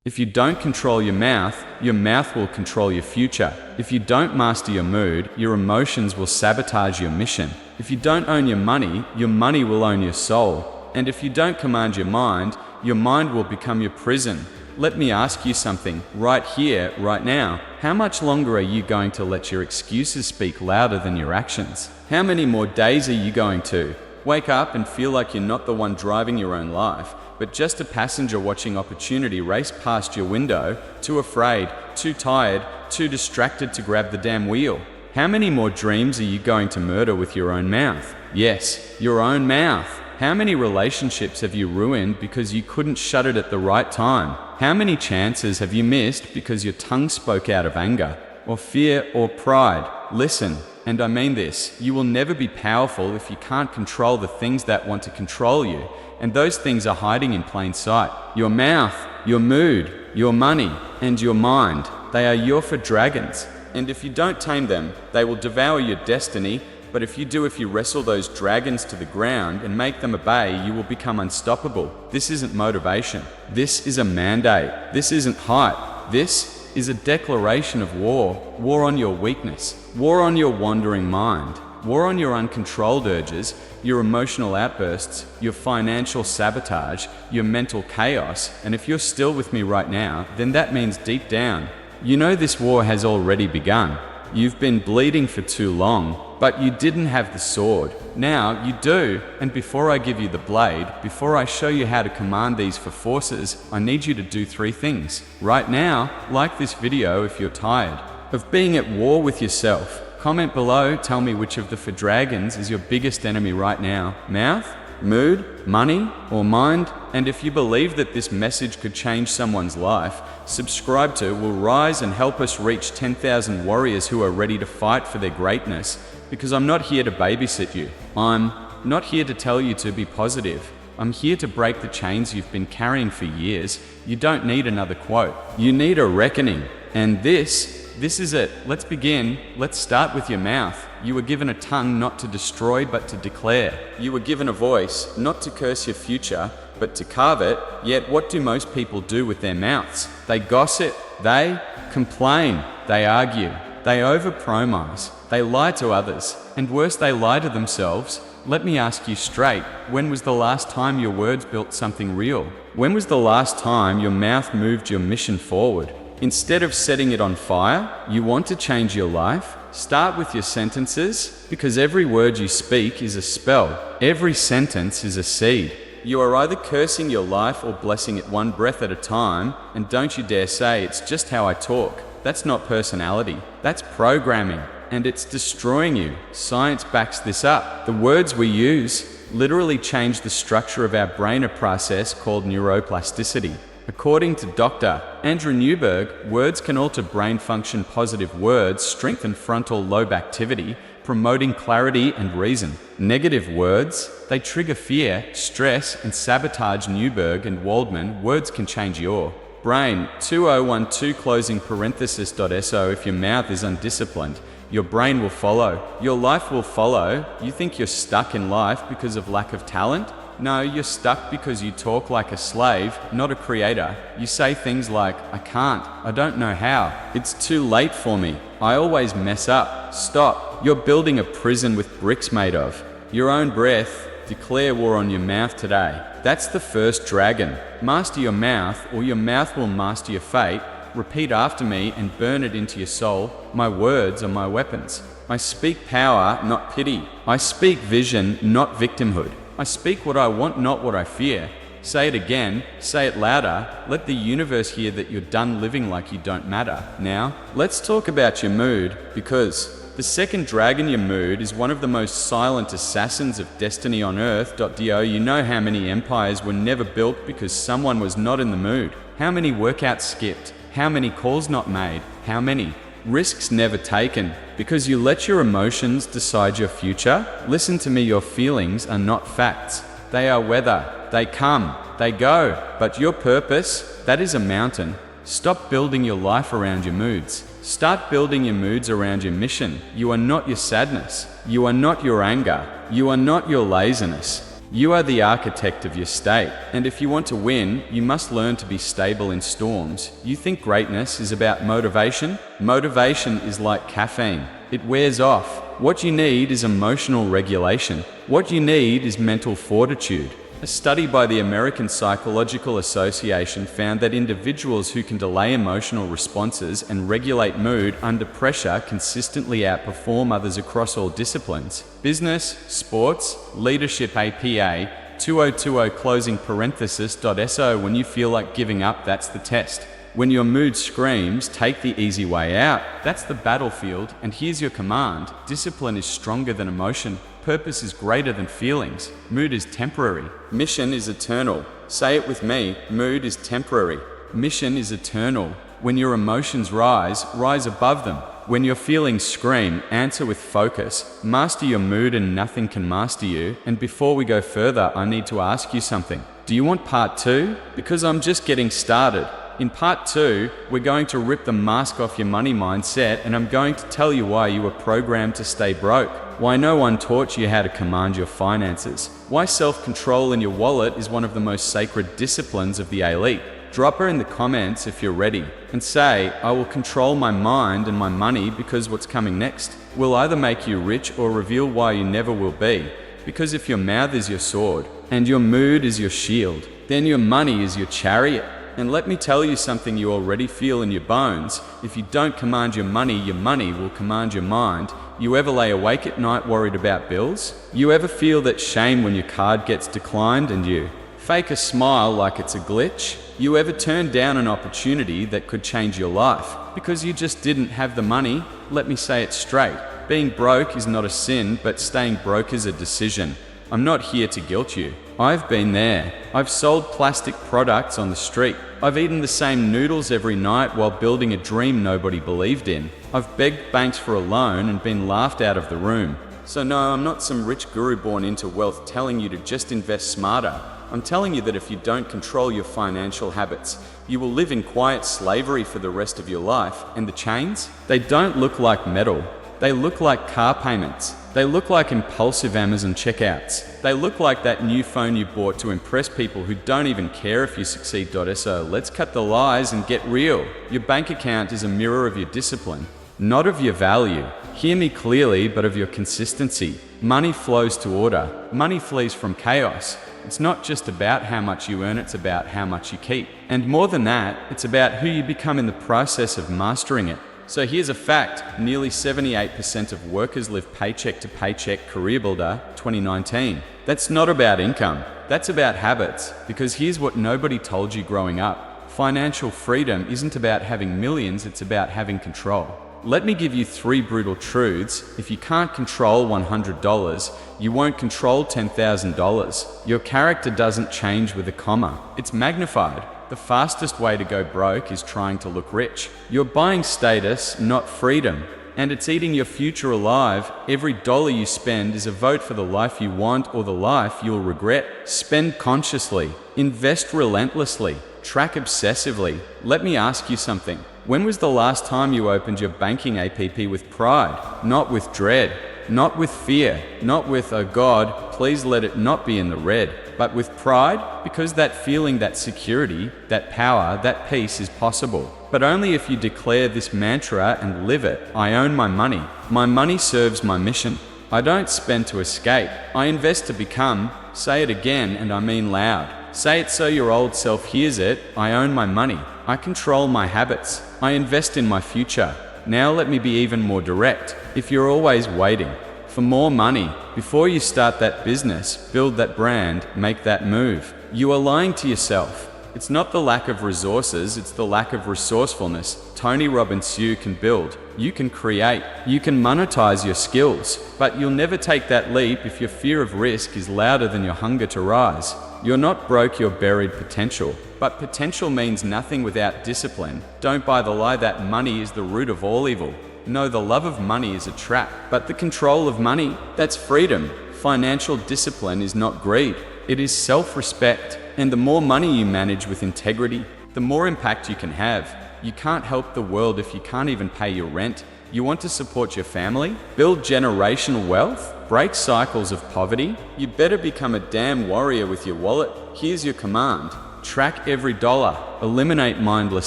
If you don't control your mouth will control your future. If you don't master your mood, your emotions will sabotage your mission. If you don't own your money will own your soul. And if you don't command your mind will become your prison. Let me ask you something, right here, right now. How much longer are you going to let your excuses speak louder than your actions? How many more days are you going to wake up and feel like you're not the one driving your own life, but just a passenger watching opportunity race past your window, too afraid, too tired, too distracted to grab the damn wheel? How many more dreams are you going to murder with your own mouth? Yes, your own mouth. How many relationships have you ruined because you couldn't shut it at the right time? How many chances have you missed because your tongue spoke out of anger, or fear, or pride? Listen, and I mean this, you will never be powerful if you can't control the things that want to control you, and those things are hiding in plain sight. Your mouth, your mood, your money, and your mind, they are your for dragons, and if you don't tame them, they will devour your destiny. But if you wrestle those dragons to the ground and make them obey, you will become unstoppable. This isn't motivation. This is a mandate. This isn't hype. This is a declaration of war. War on your weakness. War on your wandering mind. War on your uncontrolled urges, your emotional outbursts, your financial sabotage, your mental chaos. And if you're still with me right now, then that means deep down, you know this war has already begun. You've been bleeding for too long, but you didn't have the sword. Now you do, and before I give you the blade, before I show you how to command these for forces, I need you to do 3 things. Right now, like this video if you're tired of being at war with yourself. Comment below, tell me which of the 4 dragons is your biggest enemy right now. Mouth, mood, money, or mind? And if you believe that this message could change someone's life, subscribe to will rise and help us reach 10,000 warriors who are ready to fight for their greatness. Because I'm not here to babysit you. I'm not here to tell you to be positive. I'm here to break the chains you've been carrying for years. You don't need another quote. You need a reckoning. And this is it. Let's begin. Let's start with your mouth. You were given a tongue not to destroy, but to declare. You were given a voice not to curse your future, but to carve it. Yet what do most people do with their mouths? They gossip, they complain, they argue, they overpromise, they lie to others, and worse, they lie to themselves. Let me ask you straight, when was the last time your words built something real? When was the last time your mouth moved your mission forward? Instead of setting it on fire, you want to change your life? Start with your sentences, because every word you speak is a spell. Every sentence is a seed. You are either cursing your life or blessing it one breath at a time, and don't you dare say it's just how I talk. That's not personality, that's programming, and it's destroying you. Science backs this up. The words we use literally change the structure of our brain, a process called neuroplasticity. According to Dr. Andrew Newberg, words can alter brain function. Positive words strengthen frontal lobe activity, promoting clarity and reason. Negative words, they trigger fear, stress, and sabotage. Newberg and Waldman, words can change your brain. 2012 closing parenthesis .so. If your mouth is undisciplined, your brain will follow. Your life will follow. You think you're stuck in life because of lack of talent? No, you're stuck because you talk like a slave, not a creator. You say things like, I can't, I don't know how, it's too late for me, I always mess up. Stop. You're building a prison with bricks made of your own breath. Declare war on your mouth today. That's the first dragon. Master your mouth, or your mouth will master your fate. Repeat after me and burn it into your soul. My words are my weapons. I speak power, not pity. I speak vision, not victimhood. I speak what I want, not what I fear. Say it again, say it louder. Let the universe hear that you're done living like you don't matter. Now, let's talk about your mood, because the second dragon, your mood, is one of the most silent assassins of destiny on earth. You know how many empires were never built because someone was not in the mood? How many workouts skipped? How many calls not made? How many risks never taken because you let your emotions decide your future? Listen to me, your feelings are not facts. They are weather. They come, they go. But your purpose, that is a mountain. Stop building your life around your moods. Start building your moods around your mission. You are not your sadness. You are not your anger. You are not your laziness. You are the architect of your state, and if you want to win, you must learn to be stable in storms. You think greatness is about motivation? Motivation is like caffeine. It wears off. What you need is emotional regulation. What you need is mental fortitude. A study by the American Psychological Association found that individuals who can delay emotional responses and regulate mood under pressure consistently outperform others across all disciplines. Business, sports, leadership APA, 2020 closing parenthesis .so. When you feel like giving up, that's the test. When your mood screams, take the easy way out. That's the battlefield, and here's your command. Discipline is stronger than emotion. Purpose is greater than feelings. Mood is temporary. Mission is eternal. Say it with me. Mood is temporary. Mission is eternal. When your emotions rise, rise above them. When your feelings scream, answer with focus. Master your mood and nothing can master you. And before we go further, I need to ask you something. Do you want part 2? Because I'm just getting started. In part 2, we're going to rip the mask off your money mindset, and I'm going to tell you why you were programmed to stay broke, why no one taught you how to command your finances, why self-control in your wallet is one of the most sacred disciplines of the elite. Drop her in the comments if you're ready, and say, I will control my mind and my money because what's coming next will either make you rich or reveal why you never will be. Because if your mouth is your sword, and your mood is your shield, then your money is your chariot. And let me tell you something you already feel in your bones. If you don't command your money will command your mind. You ever lay awake at night worried about bills? You ever feel that shame when your card gets declined and you fake a smile like it's a glitch? You ever turn down an opportunity that could change your life because you just didn't have the money? Let me say it straight. Being broke is not a sin, but staying broke is a decision. I'm not here to guilt you. I've been there. I've sold plastic products on the street. I've eaten the same noodles every night while building a dream nobody believed in. I've begged banks for a loan and been laughed out of the room. So no, I'm not some rich guru born into wealth telling you to just invest smarter. I'm telling you that if you don't control your financial habits, you will live in quiet slavery for the rest of your life. And the chains? They don't look like metal. They look like car payments. They look like impulsive Amazon checkouts. They look like that new phone you bought to impress people who don't even care if you succeed. So let's cut the lies and get real. Your bank account is a mirror of your discipline, not of your value. Hear me clearly, but of your consistency. Money flows to order. Money flees from chaos. It's not just about how much you earn, it's about how much you keep. And more than that, it's about who you become in the process of mastering it. So here's a fact, nearly 78% of workers live paycheck to paycheck. Career Builder 2019. That's not about income, that's about habits. Because here's what nobody told you growing up. Financial freedom isn't about having millions, it's about having control. Let me give you 3 brutal truths. If you can't control $100, you won't control $10,000. Your character doesn't change with a comma, it's magnified. The fastest way to go broke is trying to look rich. You're buying status, not freedom. And it's eating your future alive. Every dollar you spend is a vote for the life you want or the life you'll regret. Spend consciously. Invest relentlessly. Track obsessively. Let me ask you something. When was the last time you opened your banking app with pride? Not with dread. Not with fear. Not with, oh God, please let it not be in the red. But with pride, because that feeling, that security, that power, that peace is possible. But only if you declare this mantra and live it. I own my money. My money serves my mission. I don't spend to escape. I invest to become. Say it again, and I mean loud. Say it so your old self hears it. I own my money. I control my habits. I invest in my future. Now let me be even more direct. If you're always waiting for more money before you start that business, build that brand, make that move, you are lying to yourself. It's not the lack of resources, it's the lack of resourcefulness. Tony Robbins, you can build, you can create, you can monetize your skills, but you'll never take that leap if your fear of risk is louder than your hunger to rise. You're not broke, you're buried potential. But potential means nothing without discipline. Don't buy the lie that money is the root of all evil. No, the love of money is a trap, but the control of money, that's freedom. Financial discipline is not greed, it is self-respect. And the more money you manage with integrity, the more impact you can have. You can't help the world if you can't even pay your rent. You want to support your family? Build generational wealth? Break cycles of poverty? You better become a damn warrior with your wallet. Here's your command. Track every dollar. Eliminate mindless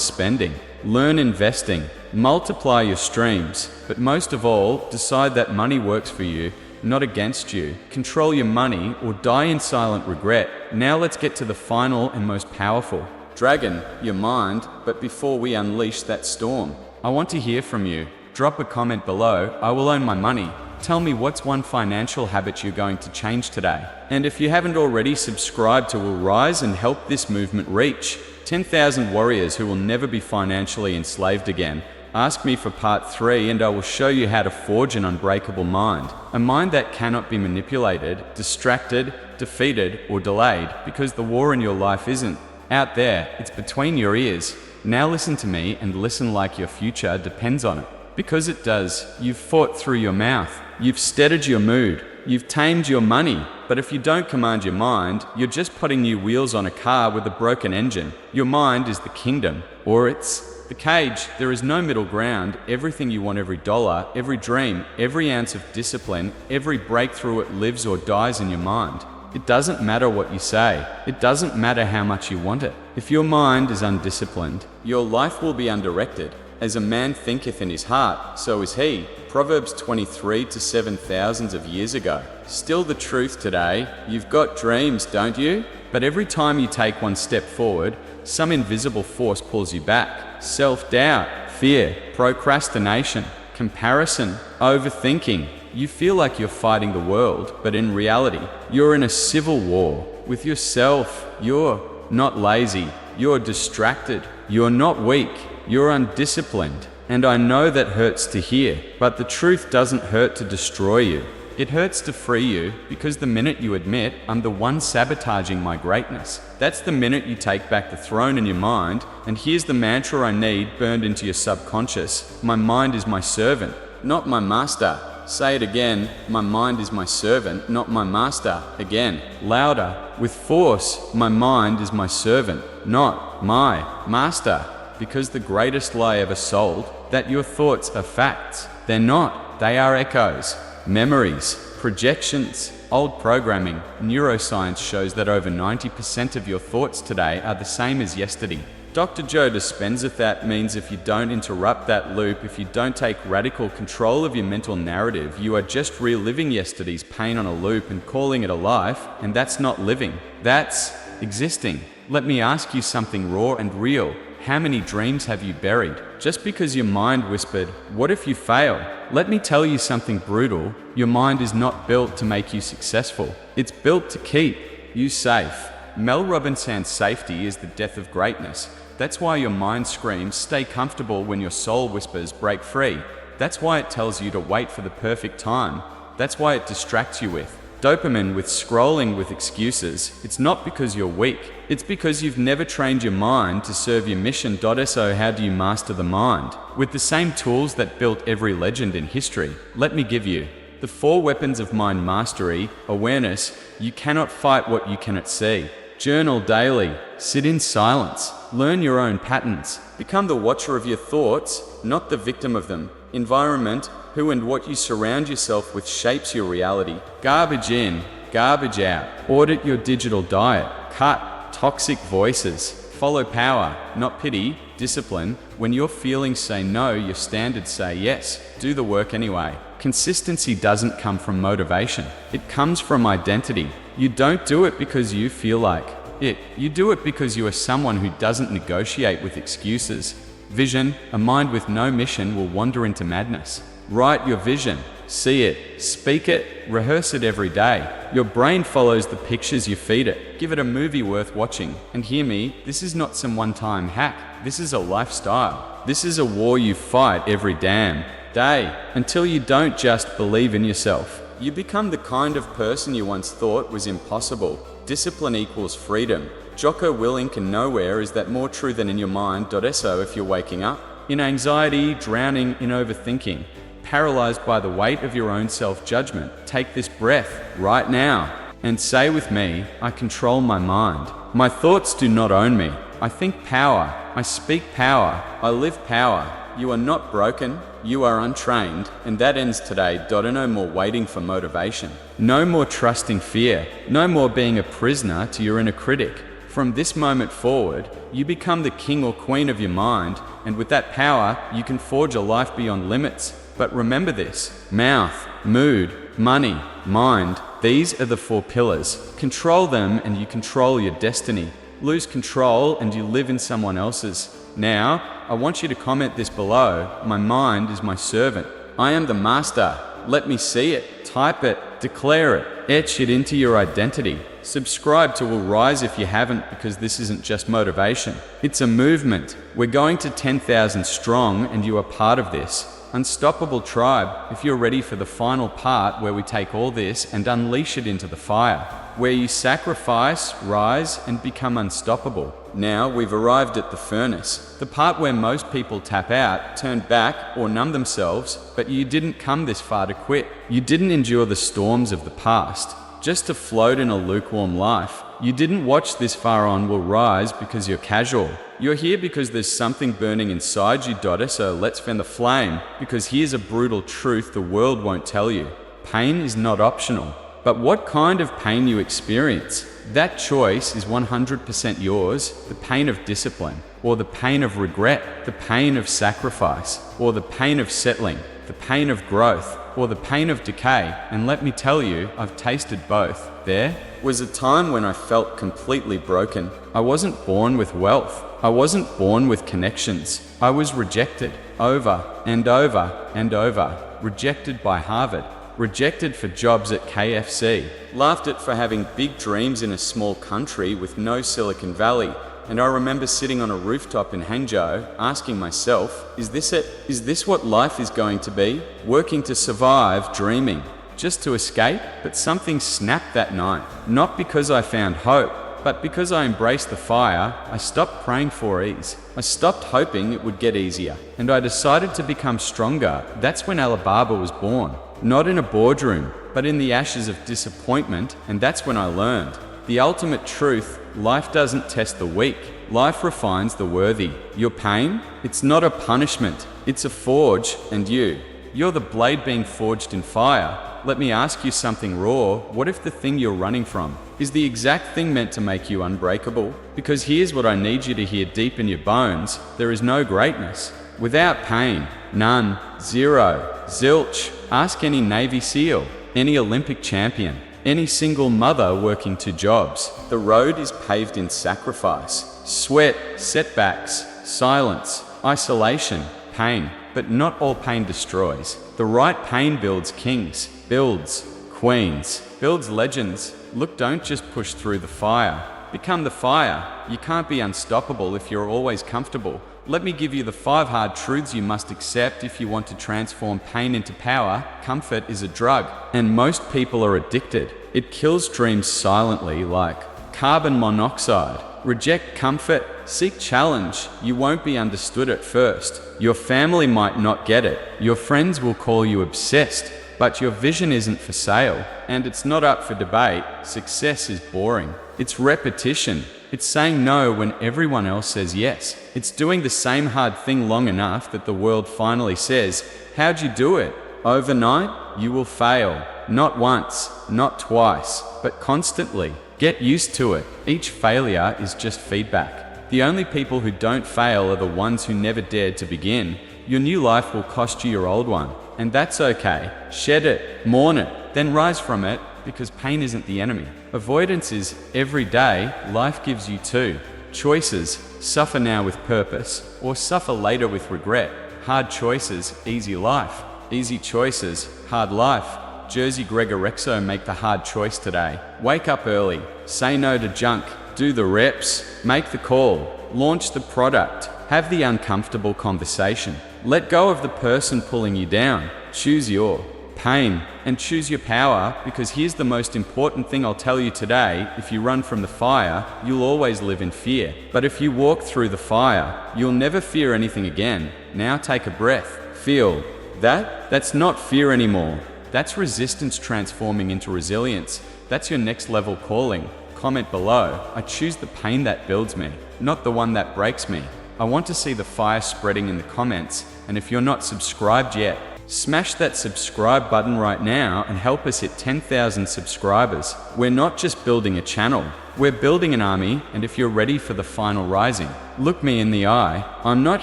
spending. Learn investing. Multiply your streams. But most of all, decide that money works for you, not against you. Control your money or die in silent regret. Now let's get to the final and most powerful. Dragon, your mind. But before we unleash that storm, I want to hear from you. Drop a comment below. I will own my money. Tell me what's one financial habit you're going to change today. And if you haven't already subscribed to Will Rise and help this movement reach 10,000 warriors who will never be financially enslaved again, ask me for part 3 and I will show you how to forge an unbreakable mind. A mind that cannot be manipulated, distracted, defeated, or delayed, because the war in your life isn't out there, it's between your ears. Now listen to me and listen like your future depends on it. Because it does. You've fought through your mouth. You've steadied your mood. You've tamed your money. But if you don't command your mind, you're just putting new wheels on a car with a broken engine. Your mind is the kingdom, or it's the cage. There is no middle ground. Everything you want, every dollar, every dream, every ounce of discipline, every breakthrough, it lives or dies in your mind. It doesn't matter what you say. It doesn't matter how much you want it. If your mind is undisciplined, your life will be undirected. As a man thinketh in his heart, so is he. Proverbs 23 to 7,000 of years ago. Still the truth today. You've got dreams, don't you? But every time you take one step forward, some invisible force pulls you back. Self-doubt, fear, procrastination, comparison, overthinking. You feel like you're fighting the world, but in reality, you're in a civil war with yourself. You're not lazy. You're distracted. You're not weak. You're undisciplined, and I know that hurts to hear, but the truth doesn't hurt to destroy you. It hurts to free you, because the minute you admit, I'm the one sabotaging my greatness, that's the minute you take back the throne in your mind. And here's the mantra I need burned into your subconscious. My mind is my servant, not my master. Say it again. My mind is my servant, not my master. Again, louder, with force. My mind is my servant, not my master. Because the greatest lie ever sold, that your thoughts are facts. They're not. They are echoes, memories, projections, old programming. Neuroscience shows that over 90% of your thoughts today are the same as yesterday. Dr. Joe Dispenza, that means if you don't interrupt that loop, if you don't take radical control of your mental narrative, you are just reliving yesterday's pain on a loop and calling it a life, and that's not living. That's existing. Let me ask you something raw and real. How many dreams have you buried? Just because your mind whispered, what if you fail? Let me tell you something brutal. Your mind is not built to make you successful. It's built to keep you safe. Mel Robbins' safety is the death of greatness. That's why your mind screams, stay comfortable, when your soul whispers, break free. That's why it tells you to wait for the perfect time. That's why it distracts you with dopamine, with scrolling, with excuses. It's not because you're weak. It's because you've never trained your mind to serve your mission. So how do you master the mind? With the same tools that built every legend in history. Let me give you the 4 weapons of mind mastery. Awareness. You cannot fight what you cannot see. Journal daily. Sit in silence. Learn your own patterns. Become the watcher of your thoughts, not the victim of them. Environment. Who and what you surround yourself with shapes your reality. Garbage in, garbage out. Audit your digital diet. Cut toxic voices. Follow power, not pity. Discipline. When your feelings say no, your standards say yes. Do the work anyway. Consistency doesn't come from motivation. It comes from identity. You don't do it because you feel like it. You do it because you are someone who doesn't negotiate with excuses. Vision. A mind with no mission will wander into madness. Write your vision. See it. Speak it. Rehearse it every day. Your brain follows the pictures you feed it. Give it a movie worth watching. And hear me, this is not some one-time hack. This is a lifestyle. This is a war you fight every damn day, until you don't just believe in yourself. You become the kind of person you once thought was impossible. Discipline equals freedom. Jocko Willink and nowhere is that more true than in your mind. So if you're waking up in anxiety, drowning in overthinking, paralyzed by the weight of your own self-judgment, take this breath right now and say with me, I control my mind. My thoughts do not own me. I think power. I speak power. I live power. You are not broken. You are untrained, and that ends today. No more waiting for motivation. No more trusting fear. No more being a prisoner to your inner critic. From this moment forward, you become the king or queen of your mind, and with that power, you can forge a life beyond limits. But remember this: mouth, mood, money, mind, these are the 4 pillars. Control them and you control your destiny. Lose control and you live in someone else's. Now, I want you to comment this below. My mind is my servant. I am the master. Let me see it. Type it. Declare it. Etch it into your identity. Subscribe to Will Rise if you haven't, because this isn't just motivation. It's a movement. We're going to 10,000 strong and you are part of this. Unstoppable tribe, if you're ready for the final part where we take all this and unleash it into the fire, where you sacrifice, rise, and become unstoppable. Now we've arrived at the furnace, the part where most people tap out, turn back, or numb themselves, but you didn't come this far to quit. You didn't endure the storms of the past just to float in a lukewarm life. You didn't watch this far on Will Rise because you're casual. You're here because there's something burning inside you, daughter, so let's fan the flame, because here's a brutal truth the world won't tell you. Pain is not optional, but what kind of pain you experience, that choice is 100% yours. The pain of discipline, or the pain of regret, the pain of sacrifice, or the pain of settling, the pain of growth, or the pain of decay. And let me tell you, I've tasted both. There was a time when I felt completely broken. I wasn't born with wealth. I wasn't born with connections. I was rejected over and over and over. Rejected by Harvard. Rejected for jobs at KFC. Laughed at for having big dreams in a small country with no Silicon Valley. And I remember sitting on a rooftop in Hangzhou, asking myself, is this it? Is this what life is going to be? Working to survive, dreaming, just to escape? But something snapped that night. Not because I found hope, but because I embraced the fire. I stopped praying for ease. I stopped hoping it would get easier. And I decided to become stronger. That's when Alibaba was born. Not in a boardroom, but in the ashes of disappointment. And that's when I learned the ultimate truth: life doesn't test the weak, life refines the worthy. Your pain, it's not a punishment, it's a forge, and you're the blade being forged in fire. Let me ask you something raw. What if the thing you're running from is the exact thing meant to make you unbreakable? Because here's what I need you to hear deep in your bones: there is no greatness without pain. None. Zero. Zilch. Ask any Navy SEAL, any Olympic champion, any single mother working 2 jobs. The road is paved in sacrifice, sweat, setbacks, silence, isolation, pain. But not all pain destroys. The right pain builds kings, builds queens, builds legends. Look, don't just push through the fire. Become the fire. You can't be unstoppable if you're always comfortable. Let me give you the 5 hard truths you must accept if you want to transform pain into power. Comfort is a drug, and most people are addicted. It kills dreams silently like carbon monoxide. Reject comfort, seek challenge. You won't be understood at first. Your family might not get it. Your friends will call you obsessed. But your vision isn't for sale, and it's not up for debate. Success is boring. It's repetition. It's saying no when everyone else says yes. It's doing the same hard thing long enough that the world finally says, how'd you do it? Overnight, you will fail. Not once, not twice, but constantly. Get used to it. Each failure is just feedback. The only people who don't fail are the ones who never dared to begin. Your new life will cost you your old one, and that's okay. Shed it, mourn it, then rise from it, because pain isn't the enemy. Avoidance is every day. Life gives you 2 choices: suffer now with purpose, or suffer later with regret. Hard choices, easy life. Easy choices, hard life. Jersey Gregorexo, make the hard choice today. Wake up early, say no to junk, do the reps, make the call, launch the product, have the uncomfortable conversation. Let go of the person pulling you down. Choose your pain and choose your power, because here's the most important thing I'll tell you today: if you run from the fire, you'll always live in fear. But if you walk through the fire, you'll never fear anything again. Now take a breath. Feel that? That's not fear anymore. That's resistance transforming into resilience. That's your next level calling. Comment below. I choose the pain that builds me, not the one that breaks me. I want to see the fire spreading in the comments, and if you're not subscribed yet, smash that subscribe button right now and help us hit 10,000 subscribers. We're not just building a channel, we're building an army, and if you're ready for the final rising, look me in the eye. I'm not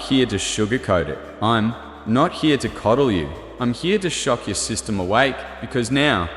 here to sugarcoat it. I'm not here to coddle you. I'm here to shock your system awake, because now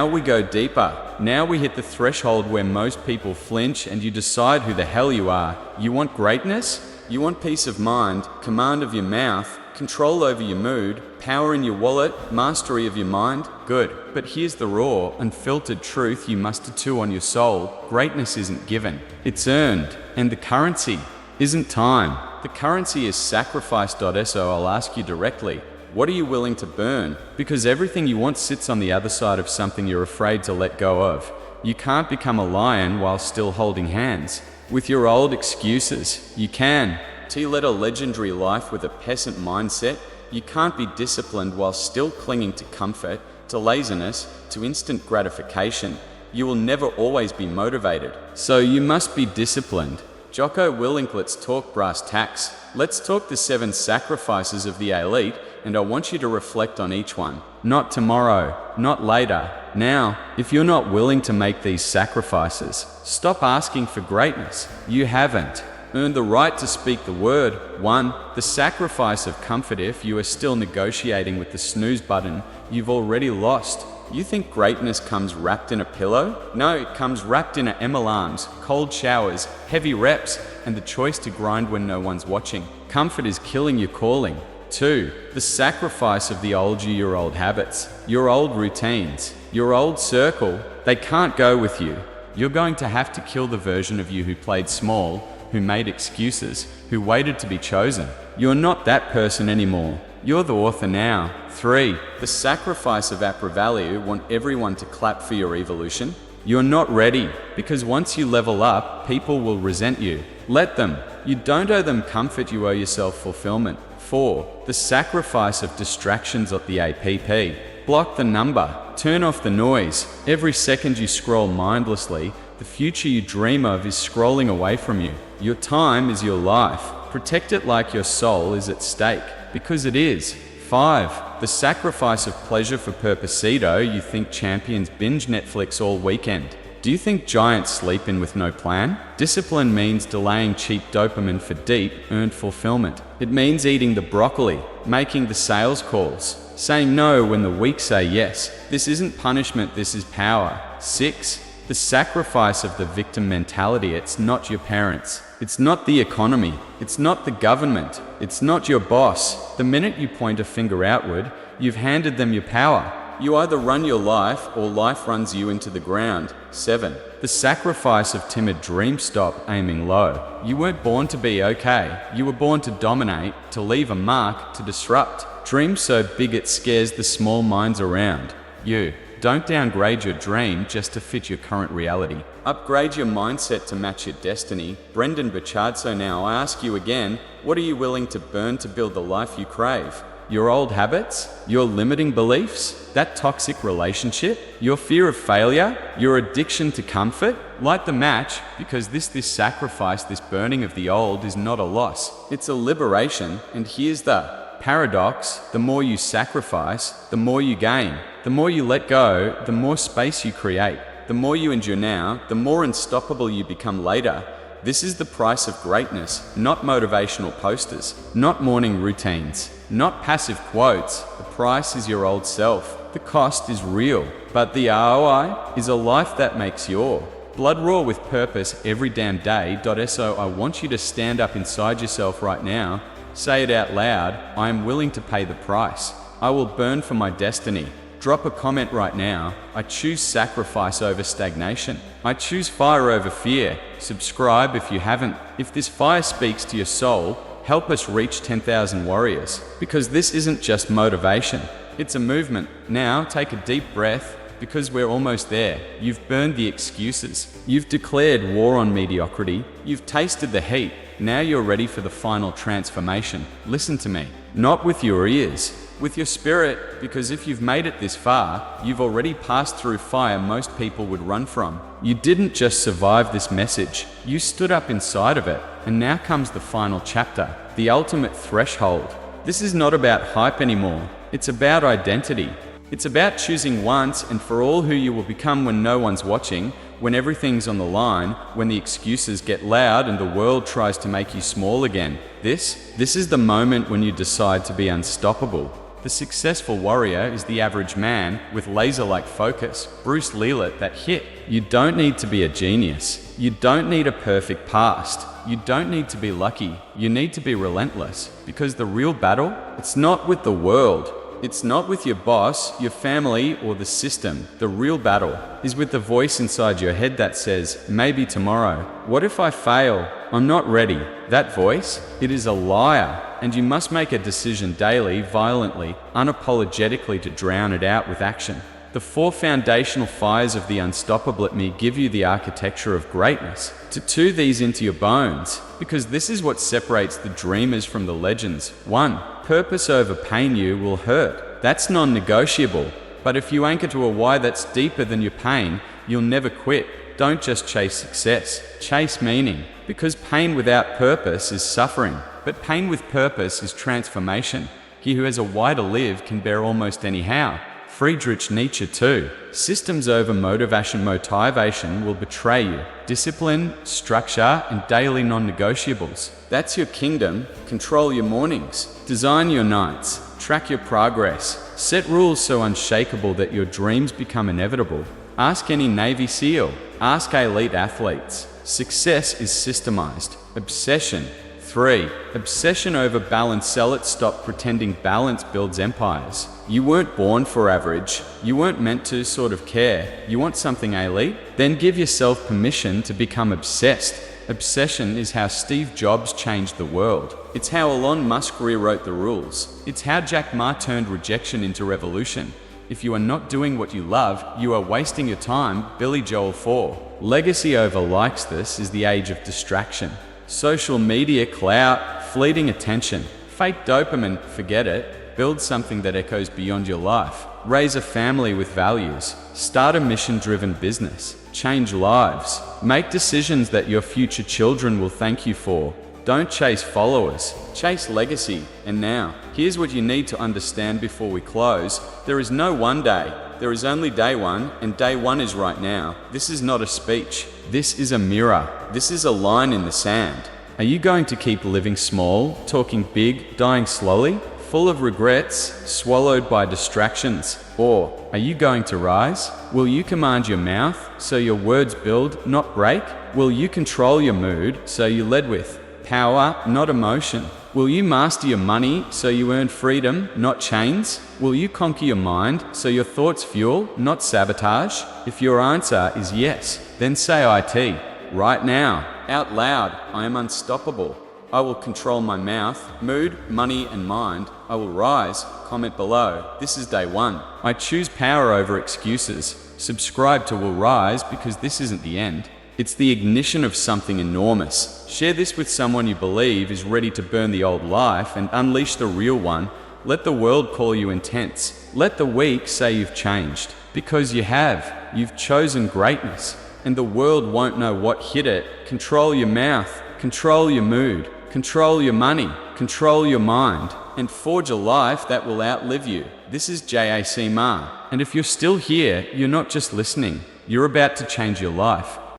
we go deeper. Now we hit the threshold where most people flinch and you decide who the hell you are. You want greatness? You want peace of mind, command of your mouth, control over your mood, power in your wallet, mastery of your mind? Good. But here's the raw, unfiltered truth you must tattoo on your soul. Greatness isn't given. It's earned. And the currency isn't time. The currency is sacrifice. So I'll ask you directly, what are you willing to burn? Because everything you want sits on the other side of something you're afraid to let go of. You can't become a lion while still holding hands with your old excuses. You can. To lead a legendary life with a peasant mindset, you can't be disciplined while still clinging to comfort, to laziness, to instant gratification. You will never always be motivated. So you must be disciplined. Jocko Willink, let's talk brass tacks. Let's talk the 7 sacrifices of the elite, and I want you to reflect on each one. Not tomorrow, not later, now. If you're not willing to make these sacrifices, stop asking for greatness. You haven't earned the right to speak the word. 1. The sacrifice of comfort. If you are still negotiating with the snooze button, you've already lost. You think greatness comes wrapped in a pillow? No, it comes wrapped in alarms, cold showers, heavy reps, and the choice to grind when no one's watching. Comfort is killing your calling. 2. The sacrifice of the old you, your old habits, your old routines, your old circle. They can't go with you. You're going to have to kill the version of you who played small, who made excuses, who waited to be chosen. You're not that person anymore. You're the author now. 3. The sacrifice of value. Want everyone to clap for your evolution? You're not ready, because once you level up, people will resent you. Let them. You don't owe them comfort, you owe yourself fulfillment. 4. The sacrifice of distractions at the app. Block the number. Turn off the noise. Every second you scroll mindlessly, the future you dream of is scrolling away from you. Your time is your life. Protect it like your soul is at stake, because it is. 5. The sacrifice of pleasure for purposito. You think champions binge Netflix all weekend. Do you think giants sleep in with no plan? Discipline means delaying cheap dopamine for deep, earned fulfillment. It means eating the broccoli, making the sales calls, saying no when the weak say yes. This isn't punishment, this is power. 6. The sacrifice of the victim mentality. It's not your parents. It's not the economy. It's not the government. It's not your boss. The minute you point a finger outward, you've handed them your power. You either run your life or life runs you into the ground. 7. The sacrifice of timid dreams. Stop aiming low. You weren't born to be okay. You were born to dominate, to leave a mark, to disrupt. Dream so big it scares the small minds around you. Don't downgrade your dream just to fit your current reality. Upgrade your mindset to match your destiny. Brendan Burchard. So now I ask you again, what are you willing to burn to build the life you crave? Your old habits? Your limiting beliefs? That toxic relationship? Your fear of failure? Your addiction to comfort? Light the match, because this sacrifice, this burning of the old is not a loss. It's a liberation, and here's the paradox. The more you sacrifice, the more you gain. The more you let go, the more space you create. The more you endure now, the more unstoppable you become later. This is the price of greatness, not motivational posters, not morning routines, not passive quotes. The price is your old self. The cost is real, but the ROI is a life that makes your blood raw with purpose every damn day. So I want you to stand up inside yourself right now. Say it out loud. I am willing to pay the price. I will burn for my destiny. Drop a comment right now. I choose sacrifice over stagnation. I choose fire over fear. Subscribe if you haven't. If this fire speaks to your soul, help us reach 10,000 warriors. Because this isn't just motivation, it's a movement. Now take a deep breath, because we're almost there. You've burned the excuses. You've declared war on mediocrity. You've tasted the heat. Now you're ready for the final transformation. Listen to me, not with your ears, with your spirit, because if you've made it this far, you've already passed through fire most people would run from. You didn't just survive this message, you stood up inside of it. And now comes the final chapter, the ultimate threshold. This is not about hype anymore. It's about identity. It's about choosing once and for all who you will become when no one's watching, when everything's on the line, when the excuses get loud and the world tries to make you small again. This is the moment when you decide to be unstoppable. The successful warrior is the average man with laser-like focus. Bruce Lee let that hit. You don't need to be a genius. You don't need a perfect past. You don't need to be lucky. You need to be relentless. Because the real battle, it's not with the world. It's not with your boss, your family, or the system. The real battle is with the voice inside your head that says, maybe tomorrow. What if I fail? I'm not ready. That voice, it is a liar. And you must make a decision daily, violently, unapologetically to drown it out with action. The 4 foundational fires of the unstoppable at me give you the architecture of greatness. Tattoo these into your bones, because this is what separates the dreamers from the legends. 1. Purpose over pain you will hurt. That's non-negotiable. But if you anchor to a why that's deeper than your pain, you'll never quit. Don't just chase success, chase meaning. Because pain without purpose is suffering, but pain with purpose is transformation. He who has a why to live can bear almost any how. Friedrich Nietzsche too. Systems over motivation will betray you. Discipline, structure, and daily non-negotiables. That's your kingdom. Control your mornings. Design your nights. Track your progress. Set rules so unshakable that your dreams become inevitable. Ask any Navy SEAL. Ask elite athletes. Success is systemized. Obsession. 3. Obsession over balance. Sell it. Stop pretending balance builds empires. You weren't born for average. You weren't meant to sort of care. You want something elite? Then give yourself permission to become obsessed. Obsession is how Steve Jobs changed the world. It's how Elon Musk rewrote the rules. It's how Jac Ma turned rejection into revolution. If you are not doing what you love, you are wasting your time. Billy Joel 4. Legacy over likes. This is the age of distraction. Social media, clout, fleeting attention, fake dopamine, forget it. Build something that echoes beyond your life. Raise a family with values. Start a mission-driven business. Change lives. Make decisions that your future children will thank you for. Don't chase followers, chase legacy. And now, here's what you need to understand before we close. There is no one day. There is only day one, and day one is right now. This is not a speech. This is a mirror. This is a line in the sand. Are you going to keep living small, talking big, dying slowly, full of regrets, swallowed by distractions? Or are you going to rise? Will you command your mouth so your words build, not break? Will you control your mood so you lead with power, not emotion? Will you master your money so you earn freedom, not chains? Will you conquer your mind so your thoughts fuel, not sabotage? If your answer is yes, then say IT. Right now, out loud, I am unstoppable. I will control my mouth, mood, money, and mind. I will rise. Comment below. This is day one. I choose power over excuses. Subscribe to Will Rise because this isn't the end. It's the ignition of something enormous. Share this with someone you believe is ready to burn the old life and unleash the real one. Let the world call you intense. Let the weak say you've changed. Because you have. You've chosen greatness. And the world won't know what hit it. Control your mouth. Control your mood. Control your money. Control your mind. And forge a life that will outlive you. This is Jac Ma. And if you're still here, you're not just listening. You're about to change your life.